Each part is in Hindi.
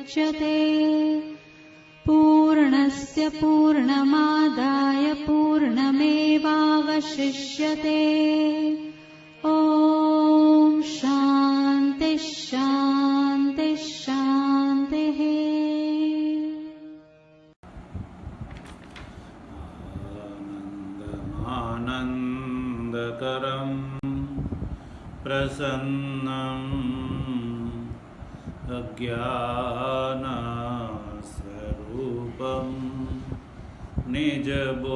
मुच्यते पूर्णस्य पूर्णमादाय पूर्णमेवावशिष्यते। ॐ शान्ति शान्ति शान्तिः। आनन्दकरं प्रसन्नम् अज्ञानस्वरूपं निजबोधयुक्तं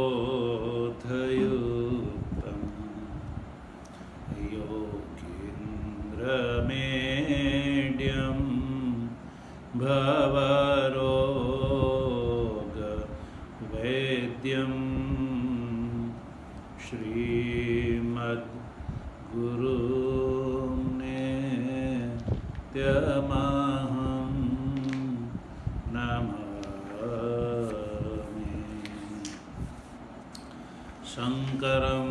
योगीन्द्रमेड्यं भवरोगवेद्यं श्रीमद्गुरुं नित्यमहं नमामि। शङ्करं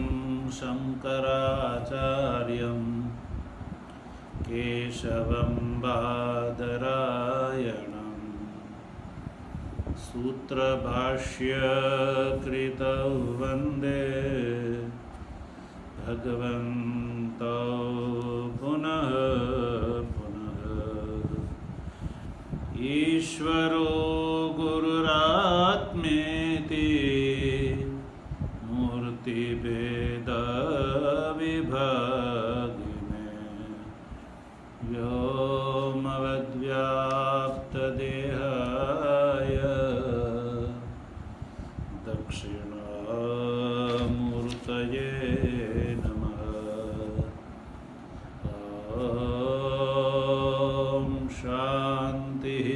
शङ्कराचार्यं केशवं बादरायणं सूत्रभाष्यकृतौ वन्दे भगवन्तौ पुनः पुनः। ईश्वरो गुरुरात्मेति मूर्तिभेदविभागिने व्योमवद्व्याप्तदेहाय दक्षिणामूर्तये नमः। ॐ शान्तिः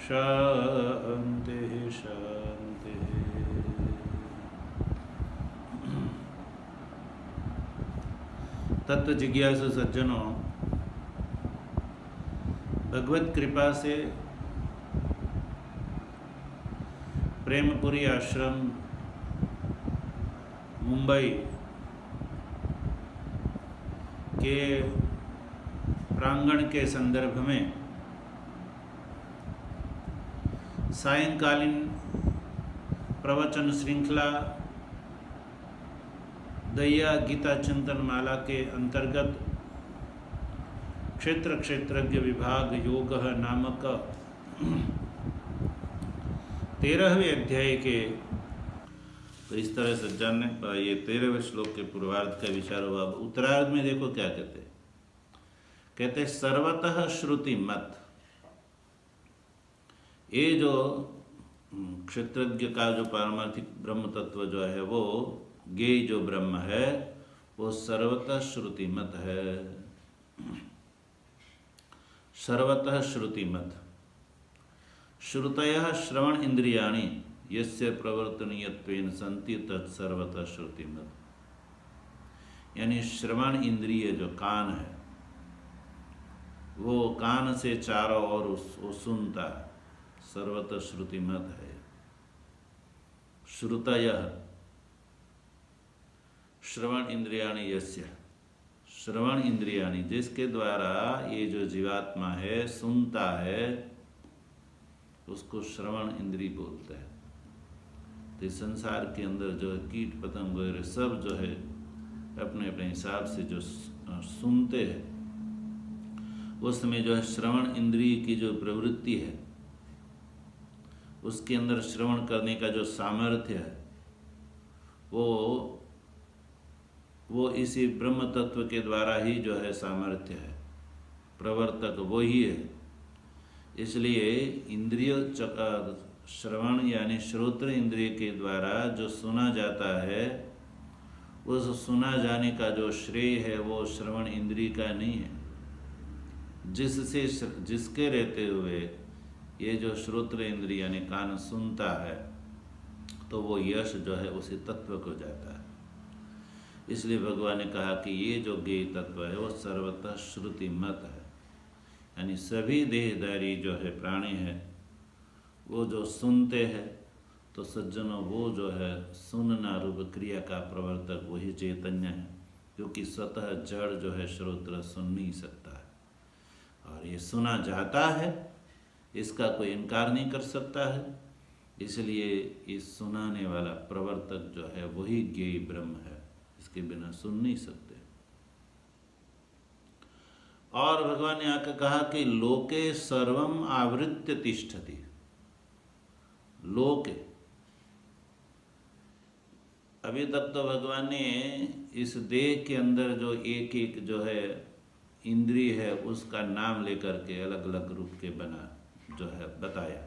शान्तिः शान्तिः। तत्व जिज्ञासु सज्जनों, भगवत कृपा से प्रेमपुरी आश्रम मुंबई के प्रांगण के संदर्भ में सायंकालीन प्रवचन श्रृंखला दैया गीता चिंतन माला के अंतर्गत क्षेत्र क्षेत्रज्ञ विभाग योग नामक 13वें अध्याय के, तो इस तरह से जानने पर ये 13वें श्लोक के पूर्वार्ध का विचार हुआ। अब उत्तरार्ध में देखो क्या कहते सर्वतः श्रुति मत। ये जो क्षेत्रज्ञ का जो पारमार्थिक ब्रह्म तत्व जो है वो ज्ञेय जो ब्रह्म है वो सर्वतः श्रुति मत है। सर्वतः श्रुति मत। श्रुतयः श्रवण इंद्रियाणि यस्य प्रवर्तनीयत्वेन सन्ति तत्सर्वतः श्रुति मत। यानी श्रवण इंद्रिय जो कान है वो कान से चारों ओर वो सुनता, सर्वतः श्रुति मत है। श्रुतयः श्रवण इंद्रियाणि यस्य, श्रवण इंद्रियाणि जिसके द्वारा ये जो जीवात्मा है सुनता है उसको श्रवण इंद्रिय बोलते हैं। तो संसार के अंदर जो कीट पतंग वगैरह सब जो है अपने अपने हिसाब से जो सुनते हैं उस समय जो है श्रवण इंद्रिय की जो प्रवृत्ति है उसके अंदर श्रवण करने का जो सामर्थ्य है वो इसी ब्रह्म तत्व के द्वारा ही जो है सामर्थ्य है, प्रवर्तक वो ही है। इसलिए इंद्रिय श्रवण यानी श्रोत्र इंद्रिय के द्वारा जो सुना जाता है उस सुना जाने का जो श्रेय है वो श्रवण इंद्रिय का नहीं है। जिसके रहते हुए ये जो श्रोत्र इंद्रिय यानी कान सुनता है तो वो यश जो है उसी तत्व को जाता है। इसलिए भगवान ने कहा कि ये जो ज्ञेय तत्व है वो सर्वतः श्रुति मत है। यानी सभी देहधारी जो है प्राणी है वो जो सुनते हैं तो सज्जनों वो जो है सुनना रूप क्रिया का प्रवर्तक वही चैतन्य है, क्योंकि स्वतः जड़ जो है श्रोत्र सुन नहीं सकता है और ये सुना जाता है इसका कोई इनकार नहीं कर सकता है। इसलिए इस सुनाने वाला प्रवर्तक जो है वही ज्ञेय ब्रह्म है, इसके बिना सुन नहीं सकते। और भगवान ने आकर कहा कि लोके सर्वम आवृत्य तिष्ठति। लोके, अभी तक तो भगवान ने इस देह के अंदर जो एक एक जो है इंद्रिय है उसका नाम लेकर के अलग अलग रूप के बना जो है बताया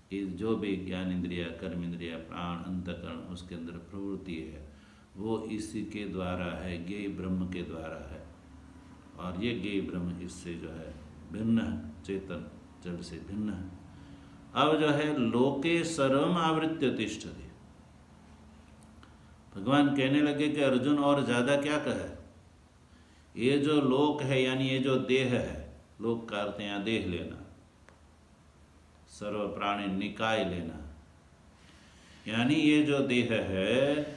कि जो भी ज्ञान इंद्रिया, कर्म इंद्रिया, प्राण, अंतकरण उसके अंदर प्रवृत्ति है वो इसी के द्वारा है, ज्ञेय ब्रह्म के द्वारा है। और ये ज्ञेय ब्रह्म इससे जो है भिन्न है, चेतन जड़ से भिन्न है। अब जो है लोके सर्वम आवृत्य तिष्ठति, भगवान कहने लगे कि अर्जुन और ज़्यादा क्या कहे, ये जो लोक है यानी ये जो देह है, लोक का अर्थ यहाँ देह लेना, सर्व प्राणी निकाय लेना, यानी ये जो देह है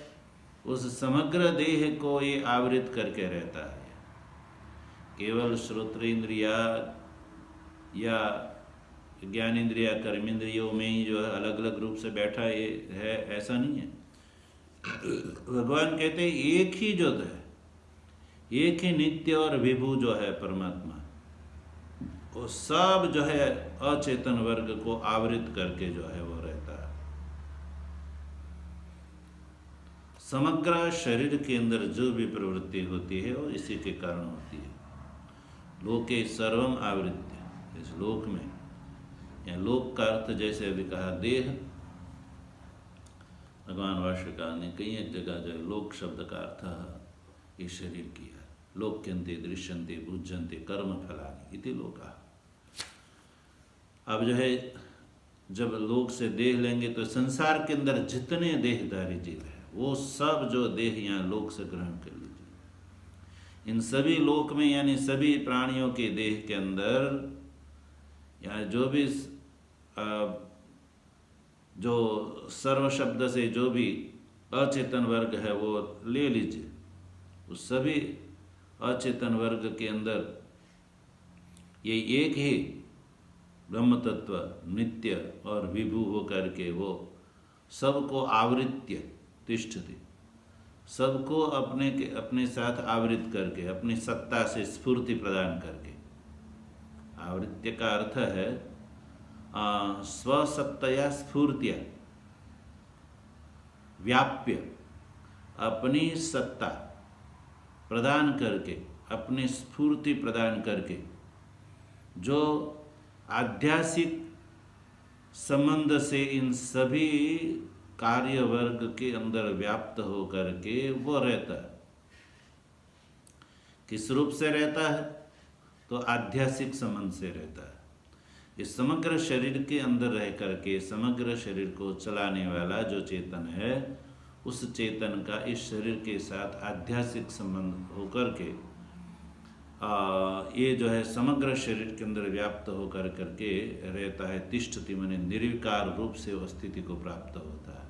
उस समग्र देह को ये आवृत करके रहता है। केवल श्रोत्रेंद्रिया या ज्ञानेंद्रिया, कर्मेंद्रियों में ही जो है अलग अलग रूप से बैठा ये है, ऐसा नहीं है। भगवान कहते हैं एक ही जो है, एक ही नित्य और विभू जो है परमात्मा, वो सब जो है अचेतन वर्ग को आवृत करके जो है वो रहता है। समग्र शरीर के अंदर जो भी प्रवृत्ति होती है वो इसी के कारण होती है। लोके सर्वम आवृत्य, इस लोक में, या लोक का अर्थ जैसे अभी कहा देह, भगवान भाष्यकार ने कई एक जगह जो है लोक शब्द का अर्थ इस शरीर किया। लोक्यन्ते दृश्यन्ते भुज्यन्ते कर्म फलानि इति लोका। अब जो है जब लोक से देह लेंगे तो संसार के अंदर जितने देहधारी जीव है वो सब जो देह यहाँ लोक से ग्रहण कर लीजिए। इन सभी लोक में यानी सभी प्राणियों के देह के अंदर या जो भी जो सर्व शब्द से जो भी अचेतन वर्ग है वो ले लीजिए। उस सभी अचेतन वर्ग के अंदर ये एक ही ब्रह्म तत्व नित्य और विभू होकर के वो सबको आवृत्य तिष्ठति, सबको अपने साथ आवृत करके, अपनी सत्ता से स्फूर्ति प्रदान करके। आवृत्य का अर्थ है स्वसत्तया स्फूर्त्या, व्याप्य, अपनी सत्ता प्रदान करके, अपनी स्फूर्ति प्रदान करके, जो आध्यात्मिक संबंध से इन सभी कार्य वर्ग के अंदर व्याप्त हो करके वो रहता है। किस रूप से रहता है? तो आध्यात्मिक संबंध से रहता है। इस समग्र शरीर के अंदर रह करके समग्र शरीर को चलाने वाला जो चेतन है, उस चेतन का इस शरीर के साथ आध्यात्मिक संबंध होकर के ये जो है समग्र शरीर के अंदर व्याप्त होकर करके रहता है। तिष्ठति माने निर्विकार रूप से वो स्थिति को प्राप्त होता है।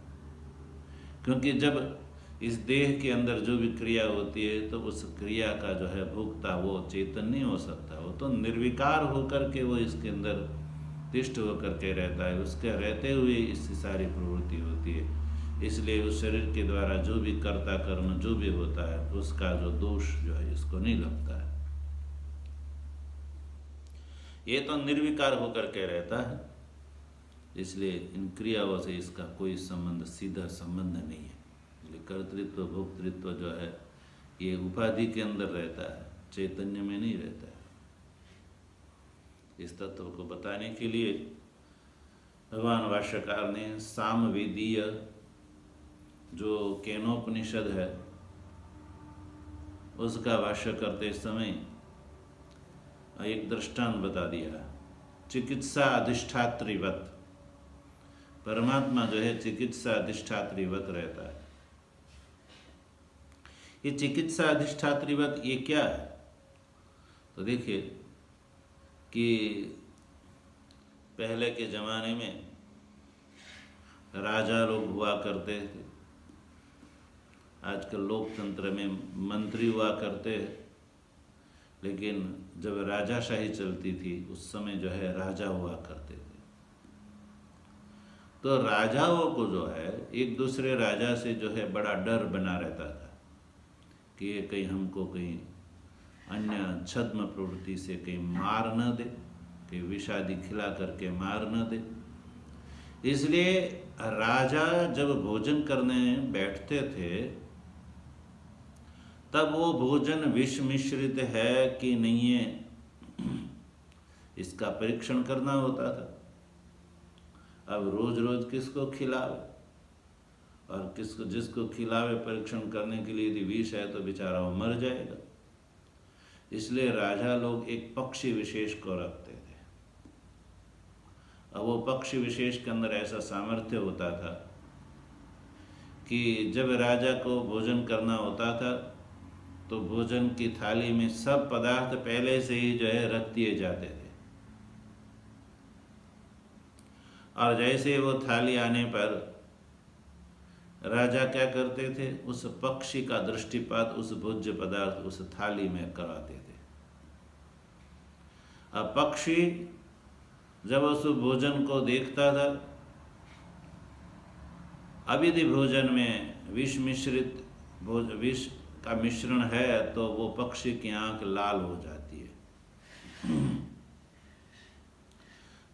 क्योंकि जब इस देह के अंदर जो भी क्रिया होती है तो उस क्रिया का जो है भोक्ता वो चेतन नहीं हो सकता, वो तो निर्विकार होकर के वो इसके अंदर तिष्ठ होकर के रहता है। उसके रहते हुए इसकी सारी प्रवृत्ति होती है। इसलिए उस शरीर के द्वारा जो भी कर्ता कर्म जो भी होता है उसका जो दोष जो है इसको नहीं लगता है। ये तो निर्विकार होकर के रहता है, इसलिए इन क्रियाओं से इसका कोई संबंध, सीधा संबंध नहीं है। इसलिए कर्तृत्व भोक्तृत्व जो है ये उपाधि के अंदर रहता है, चैतन्य में नहीं रहता है। इस तत्व को बताने के लिए भगवान भाष्यकार ने सामवेदीय जो केनोपनिषद है उसका भाष्य करते समय एक दृष्टांत बता दिया। चिकित्सा अधिष्ठात्रीवत, परमात्मा जो है चिकित्सा अधिष्ठात्रीवत रहता है। ये चिकित्सा अधिष्ठात्रीवत ये क्या है? तो देखिए कि पहले के ज़माने में राजा लोग हुआ करते थे, आजकल लोकतंत्र में मंत्री हुआ करते हैं। लेकिन जब राजाशाही चलती थी उस समय जो है राजा हुआ करते थे, तो राजाओं को जो है एक दूसरे राजा से जो है बड़ा डर बना रहता था कि ये कहीं हमको कहीं अन्य छद्म प्रवृत्ति से कहीं मार न दे, कि विषादी खिला करके मार न दे। इसलिए राजा जब भोजन करने बैठते थे तब वो भोजन विष मिश्रित है कि नहीं है इसका परीक्षण करना होता था। अब रोज रोज किसको खिलावे, और किसको जिसको खिलावे परीक्षण करने के लिए यदि विष है तो बेचारा वो मर जाएगा। इसलिए राजा लोग एक पक्षी विशेष को रखते थे। अब वो पक्षी विशेष के अंदर ऐसा सामर्थ्य होता था कि जब राजा को भोजन करना होता था तो भोजन की थाली में सब पदार्थ पहले से ही जो है रख दिए जाते थे, और जैसे वो थाली आने पर राजा क्या करते थे, उस पक्षी का दृष्टिपात उस भोज्य पदार्थ उस थाली में कराते थे। अब पक्षी जब उस भोजन को देखता था, अब यदि भोजन में विष मिश्रित विष का मिश्रण है तो वो पक्षी की आंख लाल हो जाती है।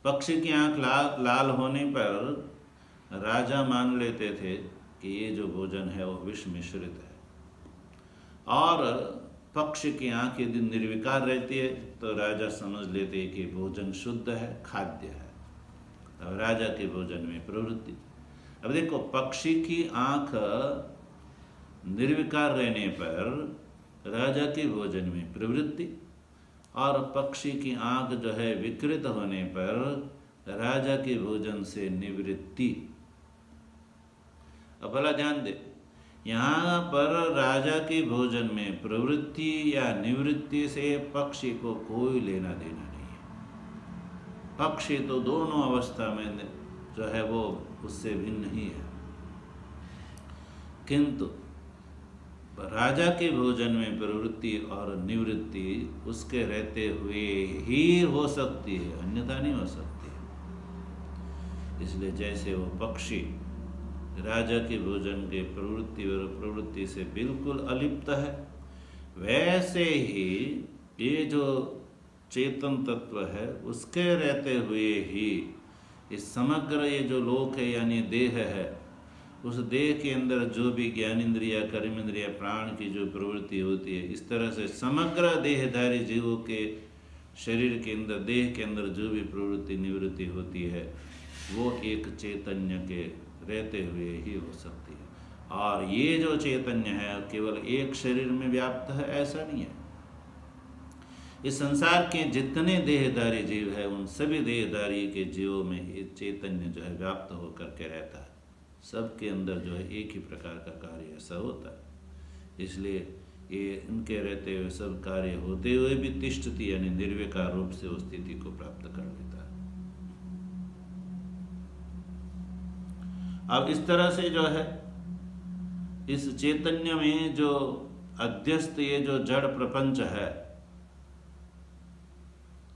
पक्षी की आंख लाल होने पर राजा मान लेते थे कि ये जो भोजन है वो विष मिश्रित है, और पक्षी की आंख यदि निर्विकार रहती है तो राजा समझ लेते हैं कि भोजन शुद्ध है, खाद्य है। अब राजा के भोजन में प्रवृत्ति। अब देखो, पक्षी की आंख निर्विकार रहने पर राजा के भोजन में प्रवृत्ति, और पक्षी की आंख जो है विकृत होने पर राजा के भोजन से निवृत्ति। अब भला ध्यान दे, यहाँ पर राजा के भोजन में प्रवृत्ति या निवृत्ति से पक्षी को कोई लेना देना नहीं है। पक्षी तो दोनों अवस्था में जो है वो उससे भिन्न ही है, किंतु राजा के भोजन में प्रवृत्ति और निवृत्ति उसके रहते हुए ही हो सकती है, अन्यथा नहीं हो सकती है। इसलिए जैसे वो पक्षी राजा के भोजन के प्रवृत्ति और प्रवृत्ति से बिल्कुल अलिप्त है, वैसे ही ये जो चेतन तत्व है उसके रहते हुए ही इस समग्र ये जो लोक है यानी देह है, उस देह के अंदर जो भी ज्ञानेंद्रिय, कर्मेंद्रिय, प्राण की जो प्रवृत्ति होती है, इस तरह से समग्र देहधारी जीवों के शरीर के अंदर, देह के अंदर जो भी प्रवृत्ति निवृत्ति होती है वो एक चैतन्य के रहते हुए ही हो सकती है। और ये जो चैतन्य है केवल एक शरीर में व्याप्त है ऐसा नहीं है। इस संसार के जितने देहधारी जीव है उन सभी देहधारी के जीवों में ये चैतन्य जो है व्याप्त होकर के रहता है। सबके अंदर जो है एक ही प्रकार का कार्य ऐसा होता है। इसलिए ये इनके रहते हुए सब कार्य होते हुए भी तिष्ठति यानी निर्विकार रूप से उस स्थिति को प्राप्त कर लेता है। अब इस तरह से जो है इस चैतन्य में जो अध्यस्त ये जो जड़ प्रपंच है,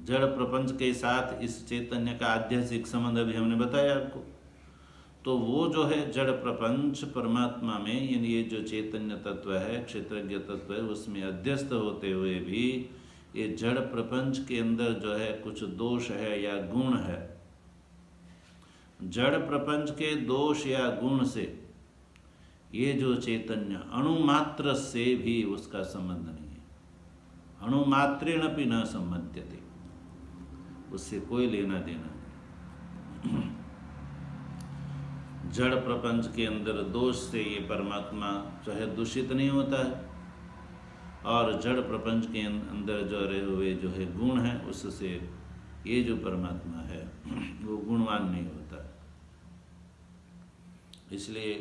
जड़ प्रपंच के साथ इस चैतन्य का आध्यात्मिक संबंध अभी हमने बताया आपको। तो वो जो है जड़ प्रपंच परमात्मा में यानी ये जो चैतन्य तत्व है, क्षेत्रज्ञ तत्व है, उसमें अध्यस्त होते हुए भी ये जड़ प्रपंच के अंदर जो है कुछ दोष है या गुण है। जड़ प्रपंच के दोष या गुण से ये जो चैतन्य अणुमात्र से भी उसका संबंध नहीं है। अणुमात्रेण अपि न सम्बध्यते, उससे कोई लेना देना नहीं। जड़ प्रपंच के अंदर दोष से ये परमात्मा जो है दूषित नहीं होता है, और जड़ प्रपंच के अंदर जो रहे हुए जो है गुण है उससे ये जो परमात्मा है वो गुणवान नहीं होता। इसलिए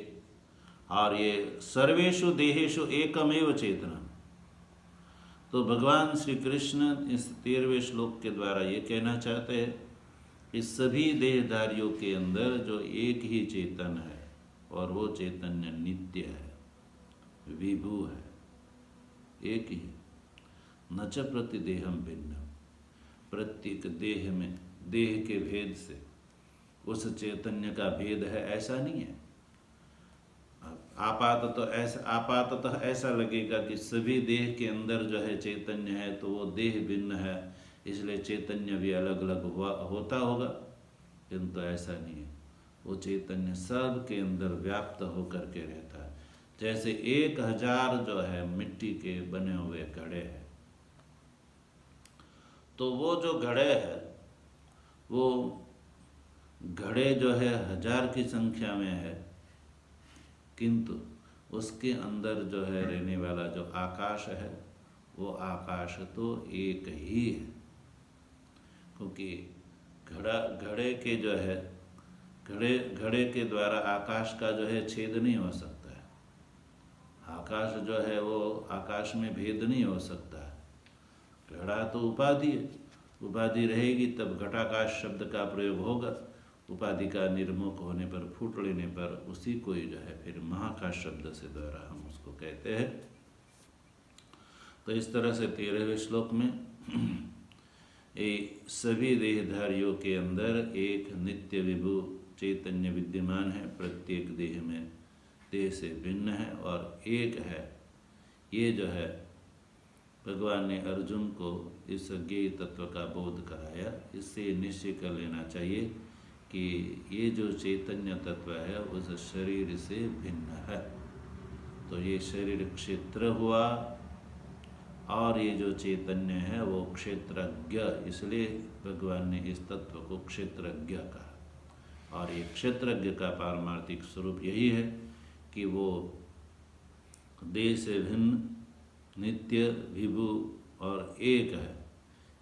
और ये सर्वेषु देहेषु एकमेव चेतना। तो भगवान श्री कृष्ण इस 13वें श्लोक के द्वारा ये कहना चाहते हैं कि सभी देहधारियों के अंदर जो एक ही चेतन है और वो चैतन्य नित्य है, विभु है, एक ही। न च प्रतिदेहम भिन्न, प्रत्येक देह में देह के भेद से उस चैतन्य का भेद है ऐसा नहीं है। आपाततः ऐसा लगेगा कि सभी देह के अंदर जो है चैतन्य है तो वो देह भिन्न है, इसलिए चैतन्य भी अलग अलग होता होगा, किंतु ऐसा नहीं है। वो चैतन्य सब के अंदर व्याप्त होकर के रहता है। जैसे 1000 जो है मिट्टी के बने हुए घड़े हैं, तो वो जो घड़े है वो घड़े जो है 1000 की संख्या में है, किंतु उसके अंदर जो है रहने वाला जो आकाश है वो आकाश तो एक ही है, क्योंकि घड़े के जो है घड़े के द्वारा आकाश का जो है छेद नहीं हो सकता है। आकाश जो है वो आकाश में भेद नहीं हो सकता है। घड़ा तो उपाधि है, उपाधि रहेगी तब घटाकाश शब्द का प्रयोग होगा। उपाधि का निर्मुख होने पर, फूट लेने पर उसी को ही जो है फिर महाकाश शब्द से द्वारा हम उसको कहते हैं। तो इस तरह से 13वें श्लोक में ये सभी देहधारियों के अंदर एक नित्य विभु चैतन्य विद्यमान है, प्रत्येक देह में देह से भिन्न है और एक है। ये जो है भगवान ने अर्जुन को इस ज्ञेय तत्व का बोध कराया। इससे निश्चय कर लेना चाहिए कि ये जो चैतन्य तत्व है उस शरीर से भिन्न है। तो ये शरीर क्षेत्र हुआ और ये जो चैतन्य है वो क्षेत्रज्ञ, इसलिए भगवान ने इस तत्व को क्षेत्रज्ञ कहा। और ये क्षेत्रज्ञ का पारमार्थिक स्वरूप यही है कि वो देह से भिन्न, नित्य, विभु और एक है।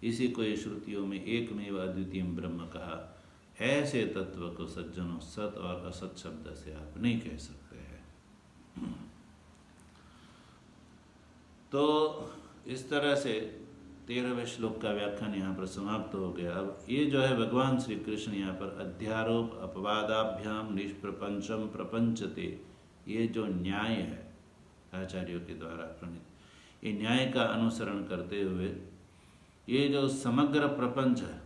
इसी को ये श्रुतियों में एकमेव अद्वितीय ब्रह्म कहा। ऐसे तत्व को सज्जनों सत और असत शब्द से आप नहीं कह सकते हैं। तो इस तरह से 13वें श्लोक का व्याख्यान यहाँ पर समाप्त हो गया। अब ये जो है भगवान श्री कृष्ण यहाँ पर अध्यारोप अपवादाभ्याम निष्प्रपंचम प्रपंचते, ये जो न्याय है आचार्यों के द्वारा प्रणीत, ये न्याय का अनुसरण करते हुए ये जो समग्र प्रपंच है,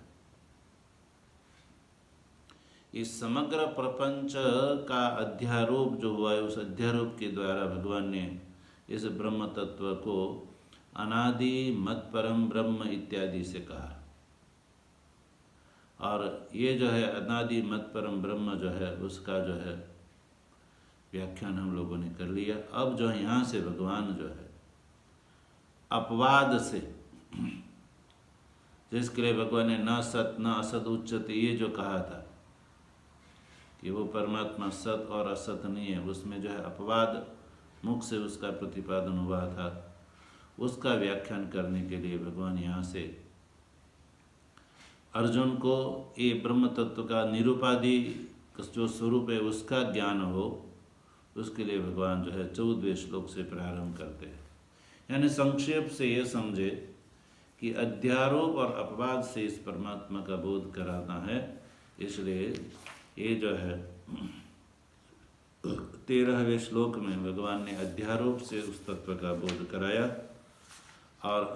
इस समग्र प्रपंच का अध्यारोप जो हुआ है, उस अध्यारोप के द्वारा भगवान ने इस ब्रह्म तत्व को अनादि मत परम ब्रह्म इत्यादि से कहा। और ये जो है अनादि मत परम ब्रह्म जो है उसका जो है व्याख्यान हम लोगों ने कर लिया। अब जो है यहाँ से भगवान जो है अपवाद से, जिसके लिए भगवान ने न सत न असत उच्चते ये जो कहा था कि वो परमात्मा सत और असत नहीं है, उसमें जो है अपवाद मुख से उसका प्रतिपादन हुआ था, उसका व्याख्यान करने के लिए भगवान यहाँ से अर्जुन को ये ब्रह्म तत्व का निरुपाधि जो स्वरूप है उसका ज्ञान हो, उसके लिए भगवान जो है 14वें श्लोक से प्रारंभ करते हैं। यानी संक्षेप से ये समझे कि अध्यारोप और अपवाद से इस परमात्मा का बोध कराना है। इसलिए ये जो है 13वें श्लोक में भगवान ने अध्यारोप से उस तत्व का बोध कराया और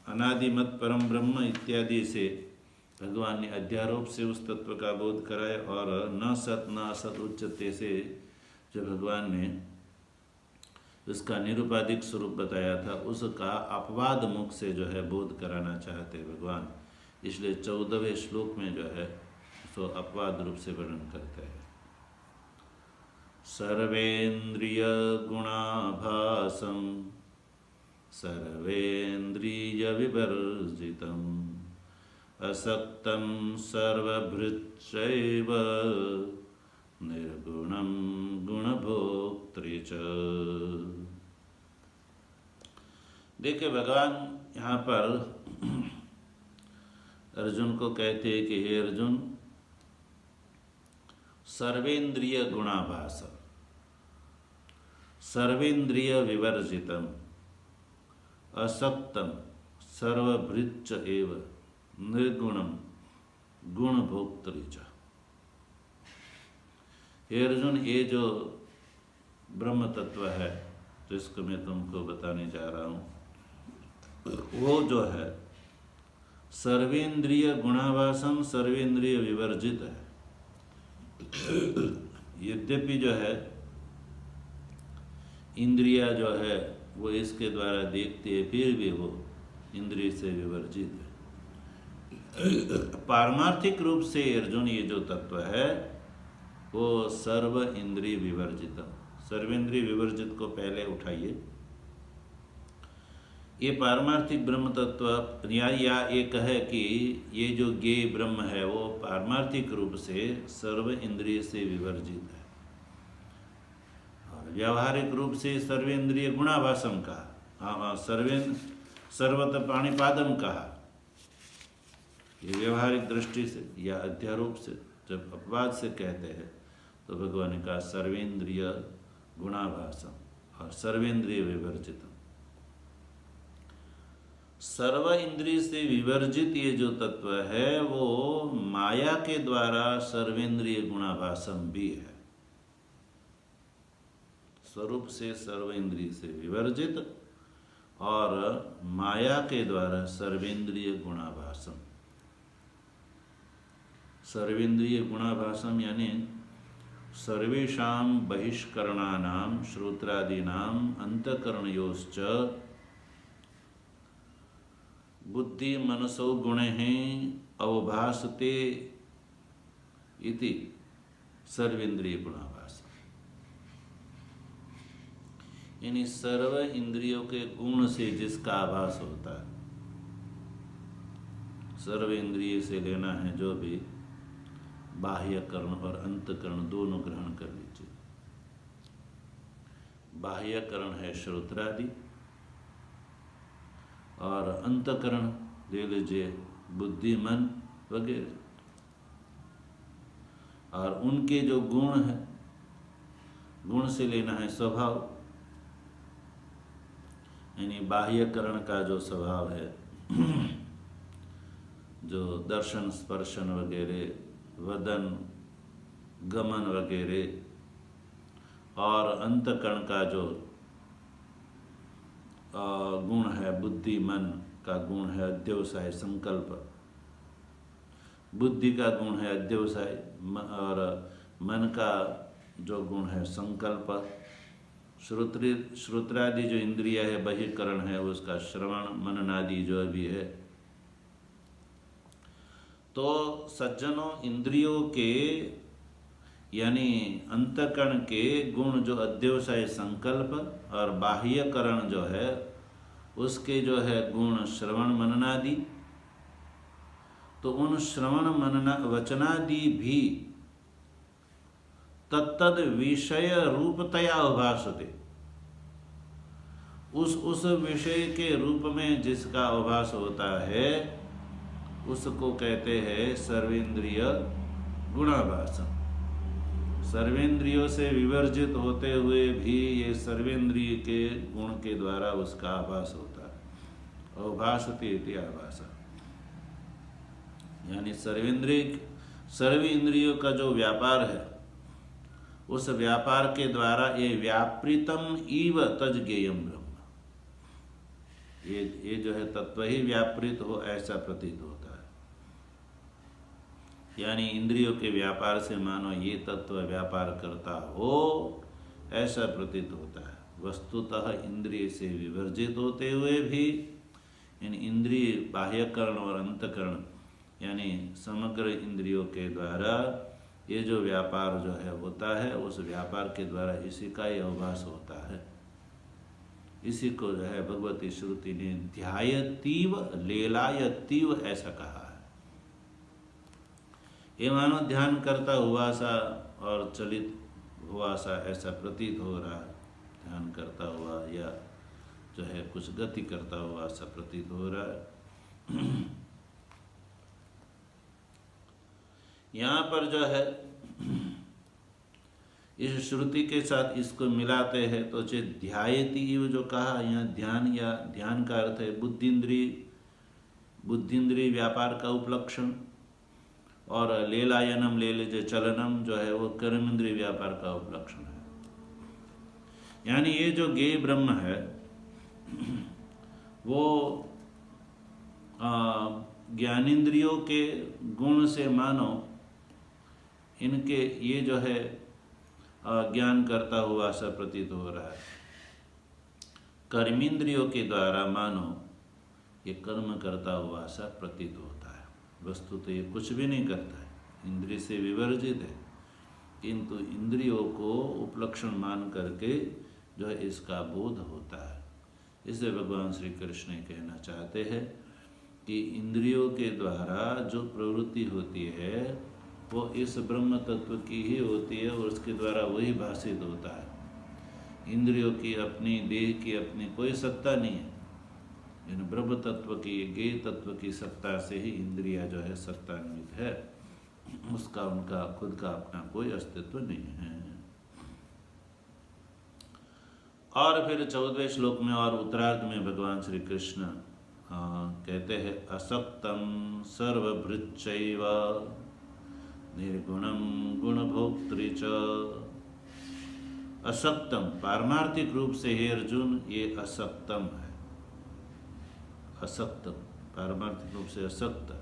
अनादिमत परम ब्रह्म इत्यादि से भगवान ने अध्यारोप से उस तत्व का बोध कराया और न सत न असत उच्चते से जो भगवान ने उसका निरुपाधिक स्वरूप बताया था उसका अपवाद मुख से जो है बोध कराना चाहते भगवान। इसलिए 14वें श्लोक में जो है सो अपवाद रूप से वर्णन करते हैं। सर्वेन्द्रिय गुणाभासम सर्वेन्द्रिय विवर्जितम असक्तम सर्वभृच्चैव निर्गुणम गुणभोक्तृ च। देखिए भगवान यहाँ पर अर्जुन को कहते हैं कि हे अर्जुन, सर्वेन्द्रिय गुणाभास सर्वेन्द्रिय विवर्जितम असक्तम सर्वभृच्च एव निर्गुणम गुणभोक्तृ च। हे अर्जुन, ये जो ब्रह्म तत्व है तो इसको मैं तुमको बताने जा रहा हूँ। वो जो है सर्वेंद्रिय गुणाभासम सर्वेंद्रिय विवर्जित है। यद्यपि जो है इंद्रिया जो है वो इसके द्वारा देखती है, फिर भी वो इंद्रिय से विवर्जित है। पारमार्थिक रूप से अर्जुन ये जो तत्व है वो सर्व इंद्रिय विवर्जित, सर्वेंद्रिय विवर्जित को पहले उठाइए। ये पारमार्थिक ब्रह्म तत्व या एक है कि ये जो ज्ञेय ब्रह्म है वो पारमार्थिक रूप से सर्व इंद्रिय से विवर्जित है, और व्यावहारिक रूप से सर्वेंद्रिय गुणाभासम कहा, सर्वत पाणिपादम कहा। ये व्यवहारिक दृष्टि से या अध्यारोप से जब अपवाद से कहते हैं तो भगवान ने कहा सर्वेंद्रिय गुणाभासम और सर्वेंद्रिय विवर्जितम। सर्व इंद्रिय से विवर्जित ये जो तत्व है वो माया के द्वारा सर्वेंद्रिय गुणाभासम भी है। स्वरूप से सर्व इंद्रिय से विवर्जित और माया के द्वारा सर्वेंद्रिय गुणाभासम। सर्वेंद्रिय गुणाभासम यानी सर्वेषां बहिष्करणानां श्रोत्रादीनां अंतःकरणयोश्च बुद्धि मनसो गुणैः अवभासते इति सर्वेंद्रिय गुणाभासम। यानी सर्व इंद्रियों के गुण से जिसका आभास होता है, सर्व इंद्रिय से लेना है जो भी बाह्य कर्ण और अंतकरण दोनों ग्रहण कर लीजिए। बाह्य कर्ण है श्रोत्रादि और अंतकरण ले लीजिए बुद्धि मन वगैरह, और उनके जो गुण है, गुण से लेना है स्वभाव, यानी बाह्य करण का जो स्वभाव है जो दर्शन स्पर्शन वगैरह, वदन गमन वगैरह, और अंतकरण का जो गुण है, बुद्धि मन का गुण है अध्यवसाय संकल्प, बुद्धि का गुण है अध्यवसाय और मन का जो गुण है संकल्प, श्रोत्रादि जो इंद्रिय है बहिर्करण है उसका श्रवण मननादि जो भी है। तो सज्जनों इंद्रियों के यानी अंतकरण के गुण जो अध्यवसाय संकल्प और बाह्यकरण जो है उसके जो है गुण श्रवण मननादि, तो उन श्रवण मनना वचनादि भी तत्तद विषय रूपतया अभासते, उस विषय के रूप में जिसका आभास होता है उसको कहते हैं सर्वेंद्रिय गुणाभासम। सर्वेंद्रियों से विवर्जित होते हुए भी ये सर्वेंद्रिय के गुण के द्वारा उसका आभास होता है। अभासते इति आभासा, यानी सर्व इंद्रियों का जो व्यापार है उस व्यापार के द्वारा ये व्यापृतम इव तज ज्ञेयम ब्रह्म, ये जो है तत्व ही व्यापृत हो ऐसा प्रतीत होता है। यानी इंद्रियों के व्यापार से मानो ये तत्व व्यापार करता हो ऐसा प्रतीत होता है। वस्तुतः इंद्रिय से विवर्जित होते हुए भी इन इंद्रिय बाह्यकरण और अंतकरण यानी समग्र इंद्रियों के द्वारा ये जो व्यापार जो है होता है उस व्यापार के द्वारा इसी का ही आभास होता है। इसी को जो है भगवती श्रुति ने ध्यायतीव लेलायतीव ऐसा कहा है। ये मानो ध्यान करता हुआ सा और चलित हुआ सा ऐसा प्रतीत हो रहा है, ध्यान करता हुआ या जो है कुछ गति करता हुआ सा प्रतीत हो रहा है। यहाँ पर जो है इस श्रुति के साथ इसको मिलाते हैं तो ध्यायति जो कहा, यहाँ ध्यान या ध्यान का अर्थ है बुद्धिन्द्रिय व्यापार का उपलक्षण, और लेलायनम ले लीजिए चलनम जो है वो कर्मेंद्रिय व्यापार का उपलक्षण है। यानी ये जो ज्ञेय ब्रह्म है वो ज्ञानेंद्रियों के गुण से मानो इनके ये जो है ज्ञान करता हुआ सा प्रतीत हो रहा है। कर्मेंद्रियों के द्वारा मानो ये कर्म करता हुआ सा प्रतीत होता है। वस्तु तो ये कुछ भी नहीं करता है, इंद्रिय से विवर्जित है, किंतु इंद्रियों को उपलक्षण मान करके जो है इसका बोध होता है। इसे भगवान श्री कृष्ण कहना चाहते हैं कि इंद्रियों के द्वारा जो प्रवृत्ति होती है वो इस ब्रह्म तत्व की ही होती है और उसके द्वारा वही भाषित होता है। इंद्रियों की अपनी, देह की अपनी कोई सत्ता नहीं है। इन ब्रह्म तत्व की, ज्ञेय तत्व की सत्ता से ही इंद्रिया जो है सत्तान्वित है, उसका उनका खुद का अपना कोई अस्तित्व नहीं है। और फिर 14वें श्लोक में और उत्तरार्ध में भगवान श्री कृष्ण कहते हैं असक्तम सर्वभृच्चैव निर्गुणम गुणभोक्तृ च। असक्तम पारमार्थिक रूप से हे अर्जुन ये असक्तम है। असक्तम पारमार्थिक रूप से असक्त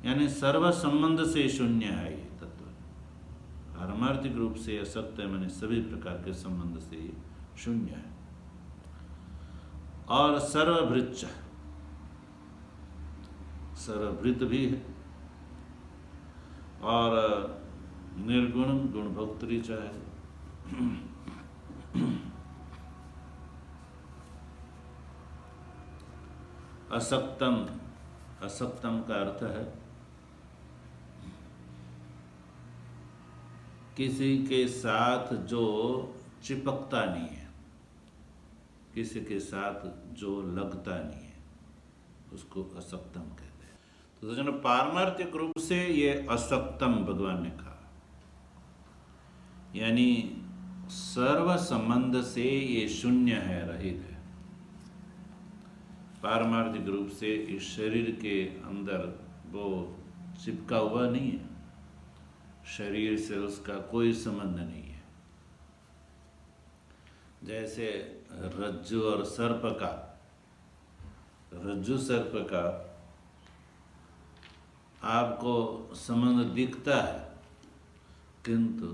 यानी सर्व संबंध से शून्य है ये तत्व। पारमार्थिक रूप से असक्त है माने सभी प्रकार के संबंध से ये शून्य है। और सर्वभृच्च, सर्वभृत भी है और निर्गुण गुणभोक्तृ च है। असक्तम, असक्तम का अर्थ है किसी के साथ जो चिपकता नहीं है, किसी के साथ जो लगता नहीं है, उसको असक्तम कहते हैं। तो जो पारमार्थिक रूप से ये असक्तम भगवान ने कहा, यानी सर्व संबंध से ये शून्य है, रहित है। पारमार्थिक रूप से इस शरीर के अंदर वो चिपका हुआ नहीं है, शरीर से उसका कोई संबंध नहीं है। जैसे रज्जु और सर्प का, रज्जु सर्प का आपको संबंध दिखता है, किंतु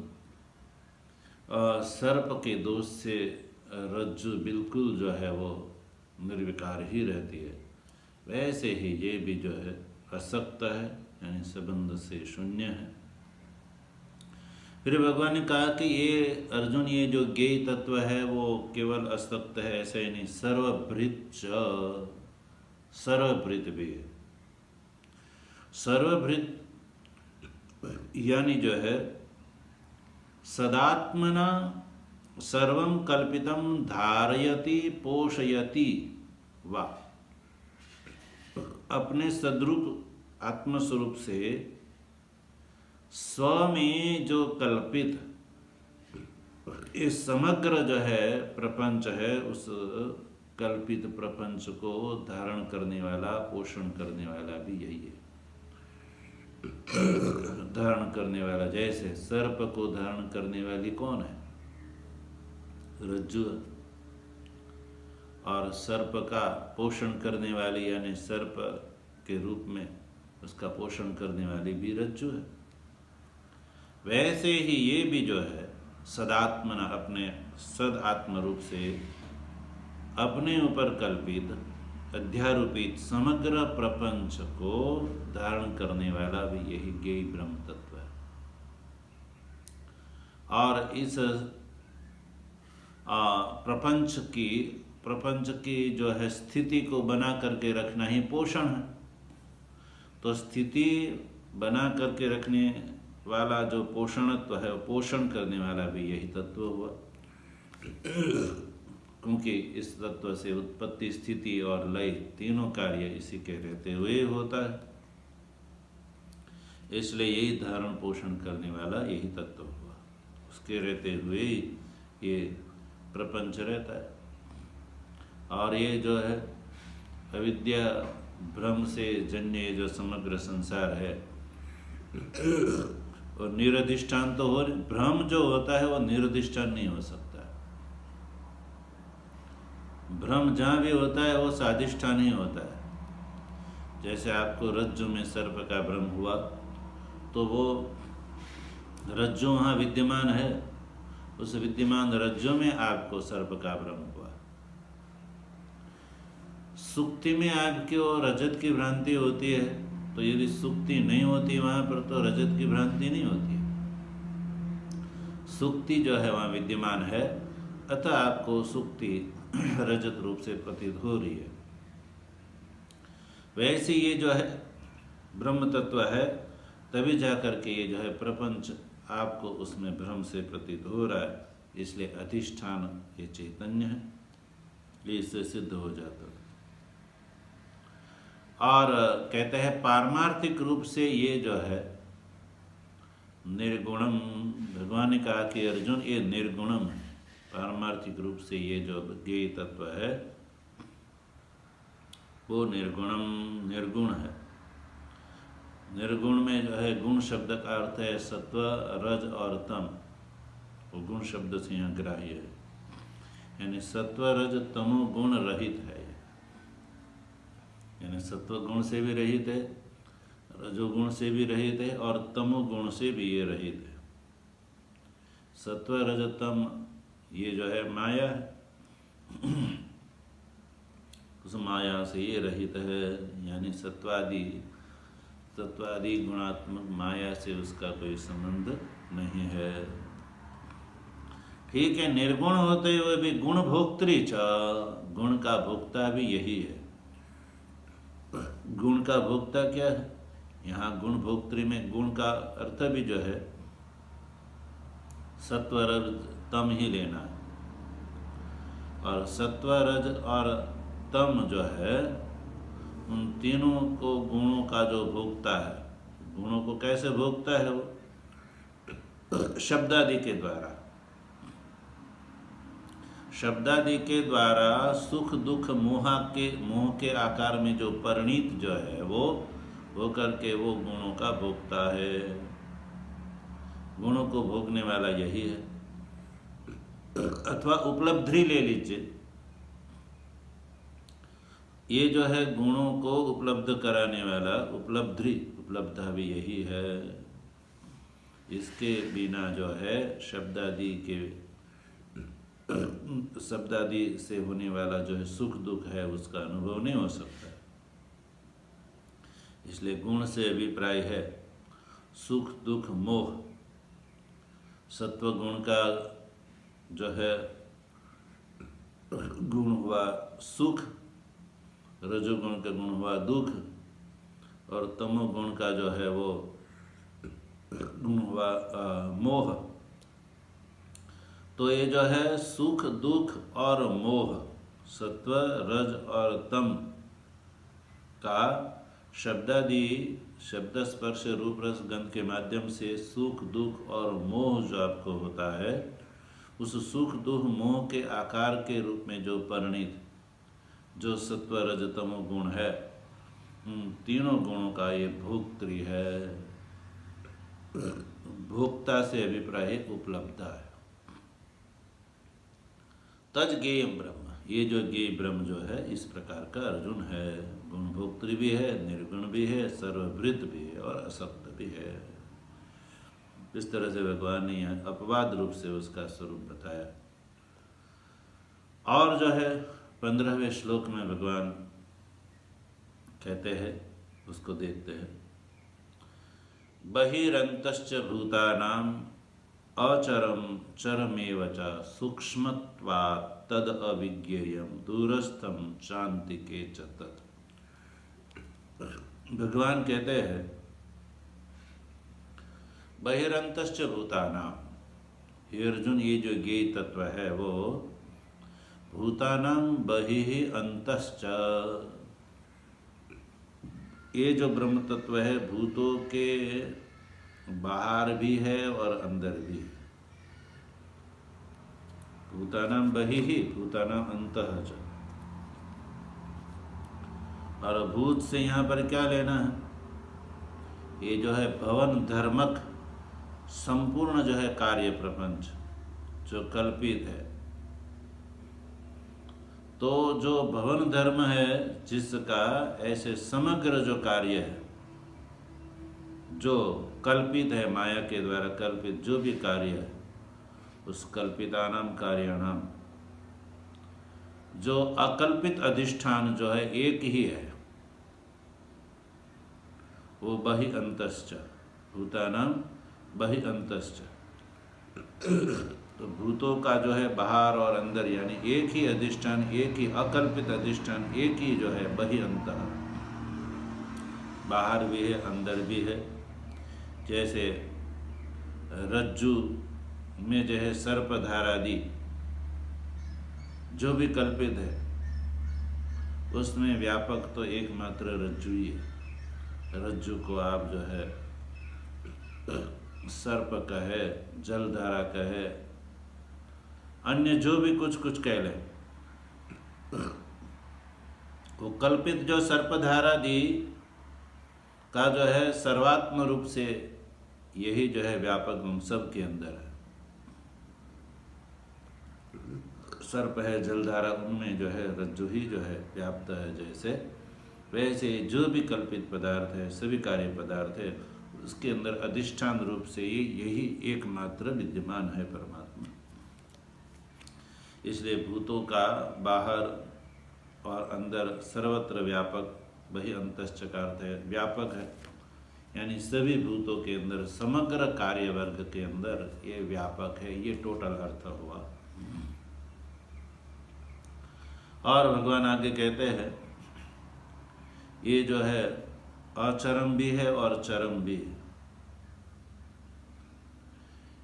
सर्प के दोष से रज्जु बिल्कुल जो है वो निर्विकार ही रहती है। वैसे ही ये भी जो है असक्त है, यानी संबंध से शून्य है। फिर भगवान ने कहा कि ये अर्जुन, ये जो ज्ञेय तत्व है वो केवल असक्त है ऐसा ही नहीं, सर्वभृत, सर्वभृत भी है। सर्वभृत यानी जो है सदात्मना सर्वं कल्पितम धारयति पोषयति वा, अपने सद्रूप आत्मस्वरूप से स्व में जो कल्पित ये समग्र जो है प्रपंच है, उस कल्पित प्रपंच को धारण करने वाला, पोषण करने वाला भी यही है। धारण करने वाला, जैसे सर्प को धारण करने वाली कौन है? रज्जु। और सर्प का पोषण करने वाली यानी सर्प के रूप में उसका पोषण करने वाली भी रज्जु है। वैसे ही ये भी जो है सदात्मना, अपने सद आत्म रूप से अपने ऊपर कल्पित अध्यारोपित समग्र प्रपंच को धारण करने वाला भी यही ज्ञेय ब्रह्म तत्व है। और इस प्रपंच की जो है स्थिति को बना करके रखना ही पोषण है। तो स्थिति बना करके रखने वाला जो पोषणत्व है, पोषण करने वाला भी यही तत्व हुआ, क्योंकि इस तत्व से उत्पत्ति, स्थिति और लय तीनों कार्य इसी के रहते हुए होता है। इसलिए यही धारण पोषण करने वाला यही तत्व हुआ, उसके रहते हुए ये प्रपंच रहता है। और ये जो है अविद्या भ्रम से जन्य जो समग्र संसार है और निरधिष्ठान तो हो, भ्रम जो होता है वो निरधिष्ठान नहीं हो सकता। भ्रम जहाँ भी होता है वो साधिष्ठान ही होता है। जैसे आपको रज्जु में सर्प का भ्रम हुआ, तो वो रज्जु वहाँ विद्यमान है, उस विद्यमान रज्जु में आपको सर्प का भ्रम हुआ। सुक्ति में आपको रजत की भ्रांति होती है, तो यदि सुक्ति नहीं होती वहाँ पर तो रजत की भ्रांति नहीं होती। सुक्ति जो है वहाँ विद्यमान है, अतः आपको सुक्ति रजत रूप से प्रतीत हो रही है। वैसे ये जो है ब्रह्म तत्व है, तभी जाकर के ये जो है प्रपंच आपको उसमें भ्रम से प्रतीत हो रहा है। इसलिए अधिष्ठान ये चैतन्य है, ये इससे सिद्ध हो जाता है। और कहते हैं पारमार्थिक रूप से ये जो है निर्गुणम, भगवान ने कहा कि अर्जुन ये निर्गुणम है। पारमार्थिक रूप से ये जो ज्ञेय तत्व है वो निर्गुणम, निर्गुण है। निर्गुण में जो है गुण शब्द का अर्थ है सत्व, रज और तम। वो गुण शब्द से यहाँ ग्राह्य है, यानी सत्व रज तमो गुण रहित है। यानी सत्व गुण से भी रहित है, रजोगुण से भी रहित है और तमो गुण से भी ये रहित है। सत्व रज तम ये जो है माया है, उस माया से ये रहित है। यानी सत्वादि गुणात्मक माया से उसका कोई संबंध नहीं है। ठीक है, निर्गुण होते हुए भी गुण भोक्तृ च, गुण का भोक्ता भी यही है। गुण का भोक्ता क्या है? यहाँ गुण भोक्तृ में गुण का अर्थ भी जो है सत्व रज तम ही लेना है। और सत्व रज और तम जो है उन तीनों को गुणों का जो भोगता है, गुणों को कैसे भोगता है वो शब्दादि के द्वारा। शब्दादि के द्वारा सुख दुख मोह के आकार में जो परिणीत जो है वो होकर के वो गुणों का भोगता है। गुणों को भोगने वाला यही है। अथवा उपलब्धि ले लीजिए, ये जो है गुणों को उपलब्ध कराने वाला उपलब्धा भी यही है। इसके बिना जो है शब्दादि से होने वाला जो है सुख दुख है उसका अनुभव नहीं हो सकता। इसलिए गुण से अभिप्राय है सुख दुख मोह। सत्व गुण का जो है गुण हुआ सुख, रजोगुण का गुण हुआ दुख, और तमोगुण का जो है वो गुण हुआ मोह। तो ये जो है सुख दुख और मोह, सत्व रज और तम का शब्दादि शब्द स्पर्श रूप रस गंध के माध्यम से सुख दुख और मोह जो आपको होता है, उस सुख दुख मोह के आकार के रूप में जो परिणित जो सत्व रज तमो गुण है, तीनों गुणों का ये भोक्तृ है। भोक्ता से अभिप्राय उपलब्धा है। तज ज्ञेयम ब्रह्म, ये जो ज्ञेय ब्रह्म जो है इस प्रकार का अर्जुन है। गुण भोक्तृ भी है, निर्गुण भी है, सर्वभृत भी है और असक्त भी है। इस तरह से भगवान ने यहाँ अपवाद रूप से उसका स्वरूप बताया। और जो है 15वें श्लोक में भगवान कहते हैं, उसको देखते हैं। बहिरंतश्च भूतानां अचरम चरमेव च सूक्ष्मत्वात् तद अविज्ञेयम दूरस्थम चान्तिके च तत्। भगवान कहते हैं बहिरंतश्च भूतानां, हे अर्जुन ये जो ज्ञेय तत्व है वो भूतानां बहिः अंतश्च, ये जो ब्रह्म तत्व है भूतों के बाहर भी है और अंदर भी है। भूतानां बहिः भूतानां अंतः च। और भूत से यहाँ पर क्या लेना है? ये जो है भवन धर्मक संपूर्ण जो है कार्य प्रपंच जो कल्पित है, तो जो भवन धर्म है जिसका ऐसे समग्र जो कार्य है, जो कल्पित है, माया के द्वारा कल्पित जो भी कार्य है, उस कल्पितानाम कार्याणाम जो अकल्पित अधिष्ठान जो है एक ही है, वो बहि अंतश्च भूतानाम बहि अंतश्च। तो भूतों का जो है बाहर और अंदर, यानी एक ही अधिष्ठान, एक ही अकल्पित अधिष्ठान, एक ही जो है बहि अंतः, बाहर भी है अंदर भी है। जैसे रज्जु में जो है सर्पधारादि जो भी कल्पित है, उसमें व्यापक तो एकमात्र रज्जु ही है। रज्जु को आप जो है सर्प कहे, जलधारा कहे, अन्य जो भी कुछ कुछ कह लें, वो कल्पित जो सर्पधारादि का जो है सर्वात्म रूप से यही जो है व्यापक हम सब के अंदर है। सर्प है, जलधारा, उनमें जो है रज्जु ही जो है व्याप्त है। जैसे वैसे जो भी कल्पित पदार्थ है, सभी कार्य पदार्थ है, उसके अंदर अधिष्ठान रूप से यही एकमात्र विद्यमान है परमात्मा। इसलिए भूतों का बाहर और अंदर सर्वत्र व्यापक वही अंतश्च का अर्थ है व्यापक है, यानी सभी भूतों के अंदर समग्र कार्य वर्ग के अंदर ये व्यापक है, ये टोटल अर्थ हुआ। और भगवान आगे कहते हैं ये जो है अचरम भी है और चरम भी है।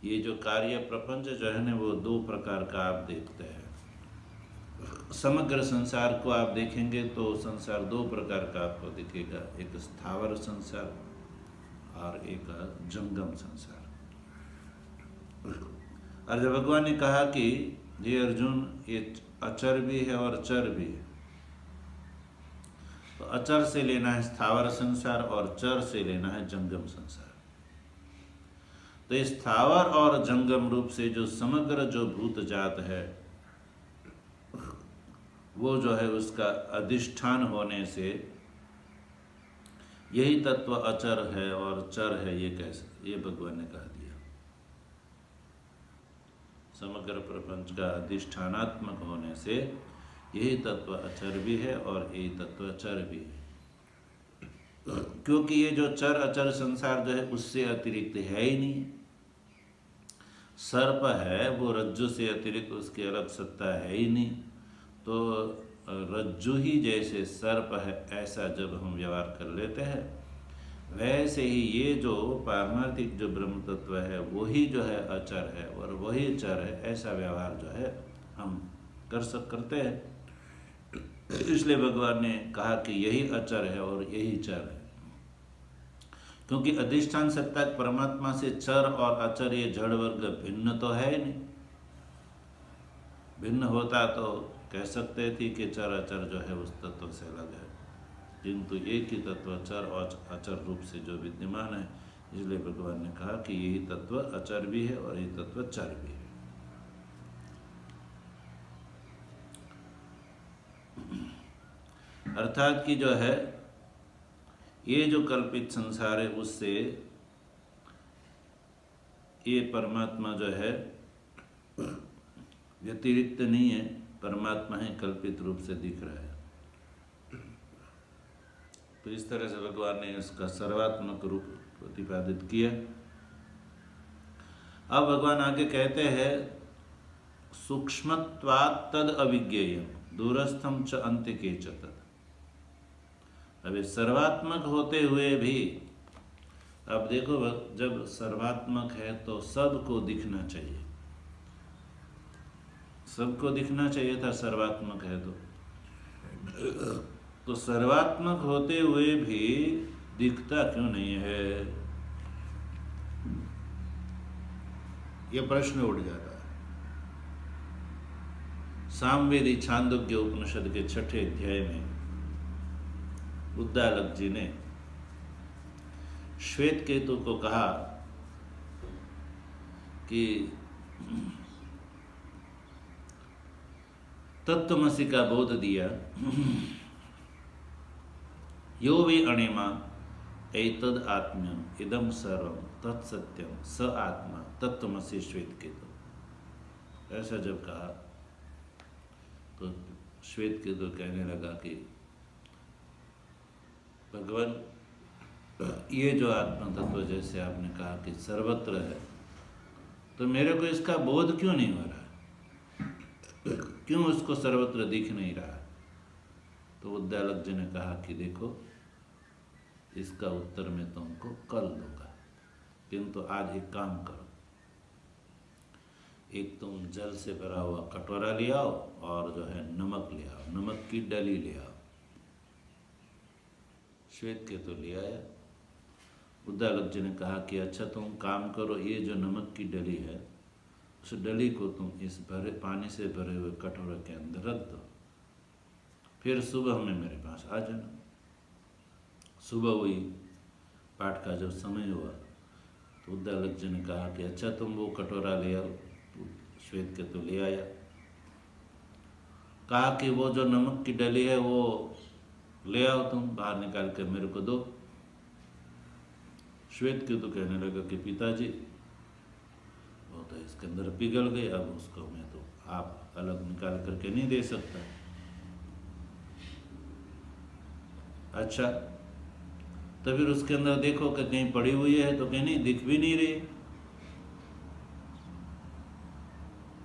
ये जो कार्य प्रपंच जो है ना, वो दो प्रकार का आप देखते हैं। समग्र संसार को आप देखेंगे तो संसार दो प्रकार का आपको दिखेगा, एक स्थावर संसार और एक जंगम संसार। और जब भगवान ने कहा कि ये अर्जुन ये अचर भी है और चर भी है, तो अचर से लेना है स्थावर संसार और चर से लेना है जंगम संसार। तो इस स्थावर और जंगम रूप से जो समग्र जो भूत जात है, वो जो है उसका अधिष्ठान होने से यही तत्व अचर है और चर है, ये कैसे, ये भगवान ने कह दिया। समग्र प्रपंच का अधिष्ठानात्मक होने से यही तत्व अचर भी है और यही तत्व चर भी है। क्योंकि ये जो चर अचर संसार जो है उससे अतिरिक्त है ही नहीं। सर्प है, वो रज्जु से अतिरिक्त उसकी अलग सत्ता है ही नहीं। तो रज्जु ही जैसे सर्प है, ऐसा जब हम व्यवहार कर लेते हैं, वैसे ही ये जो पारमार्थिक जो ब्रह्म तत्व है वही जो है अचर है और वही चर है, ऐसा व्यवहार जो है हम करते हैं। इसलिए भगवान ने कहा कि यही अचर है और यही चर है। क्योंकि अधिष्ठान सत्ता परमात्मा से चर और अचर ये जड़ वर्ग भिन्न तो है ही नहीं। भिन्न होता तो कह सकते थे कि चर अचर जो है उस तत्व से अलग है, किंतु एक ही तत्व चर और अचर रूप से जो विद्यमान है, इसलिए भगवान ने कहा कि यही तत्व अचर भी है और यही तत्व चर भी है। अर्थात कि जो है ये जो कल्पित संसार है उससे ये परमात्मा जो है व्यतिरिक्त नहीं है, परमात्मा ही कल्पित रूप से दिख रहा है। तो इस तरह से भगवान ने इसका सर्वात्मक रूप प्रतिपादित किया। अब भगवान आगे कहते हैं सूक्ष्मत्वात् तद अविज्ञेयम् दूरस्थम च अन्तिके च तत्। अभी सर्वात्मक होते हुए भी, अब देखो जब सर्वात्मक है तो सबको दिखना चाहिए, सबको दिखना चाहिए था सर्वात्मक है तो सर्वात्मक होते हुए भी दिखता क्यों नहीं है, यह प्रश्न उठ जाता है। सामवेदी छांदोग्य उपनिषद के 6ठे अध्याय में उद्दालक जी ने श्वेत केतु को कहा कि तत्त्वमसि का बोध दिया। यो वे अणिमा एतद आत्म्यम इदम सर्वम तत्सत्यम स आत्मा तत्त्वमसि श्वेतकेतु। ऐसा जब कहा तो श्वेतकेतु कहने लगा कि भगवान, ये जो आत्मा तत्व जैसे आपने कहा कि सर्वत्र है, तो मेरे को इसका बोध क्यों नहीं हो रहा, क्यों उसको सर्वत्र दिख नहीं रहा? तो उद्दालक जी ने कहा कि देखो, इसका उत्तर मैं तुमको कल दूंगा, किंतु आज एक काम करो, एक तुम जल से भरा हुआ कटोरा ले आओ और जो है नमक ले आओ, नमक की डली ले आओ। श्वेतकेतु ले आया। उद्दालक जी ने कहा कि अच्छा तुम काम करो, ये जो नमक की डली है उस डली को तुम इस भरे पानी से भरे हुए कटोरे के अंदर रख दो, फिर सुबह में मेरे पास आ जाना। सुबह हुई, पाठ का जब समय हुआ तो उद्दालक जी ने कहा कि अच्छा तुम वो कटोरा ले आओ। तो श्वेतकेतु ले आया। कहा कि वो जो नमक की डली है वो ले आओ, तुम बाहर निकाल कर मेरे को दो। श्वेतकेतु कहने लगा कि पिताजी वो तो इसके अंदर पिघल गई, अब उसको मैं तो आप अलग निकाल करके नहीं दे सकता। अच्छा, तो फिर उसके अंदर देखो कि कहीं पड़ी हुई है, तो कहीं नहीं, दिख भी नहीं रही।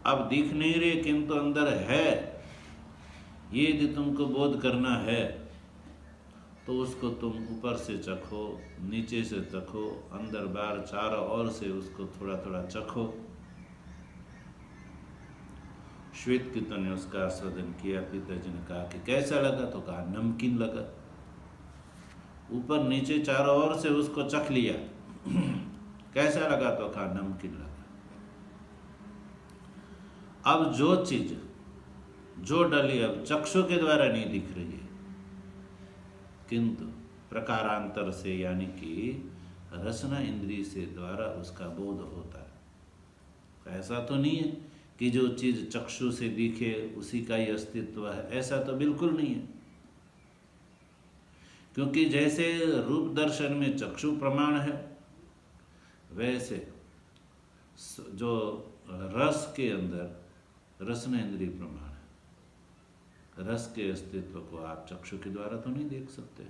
अब दिख नहीं रही किंतु अंदर है, ये यदि तुमको बोध करना है तो उसको तुम ऊपर से चखो, नीचे से चखो, अंदर बाहर चारों ओर से उसको थोड़ा थोड़ा चखो। श्वेतकेतु ने उसका आस्वादन किया। पिताजी ने कहा कि कैसा लगा? तो कहा नमकीन लगा। ऊपर नीचे चारों ओर से उसको चख लिया। कैसा लगा? तो कहा नमकीन लगा। अब जो चीज, जो डली अब चक्षु के द्वारा नहीं दिख रही है, किंतु प्रकारांतर से यानी कि रसना इंद्रिय से द्वारा उसका बोध होता है। ऐसा तो नहीं है कि जो चीज चक्षु से दिखे उसी का ही अस्तित्व है, ऐसा तो बिल्कुल नहीं है। क्योंकि जैसे रूप दर्शन में चक्षु प्रमाण है, वैसे जो रस के अंदर रसना इंद्रिय प्रमाण है। रस के अस्तित्व को आप चक्षु के द्वारा तो नहीं देख सकते।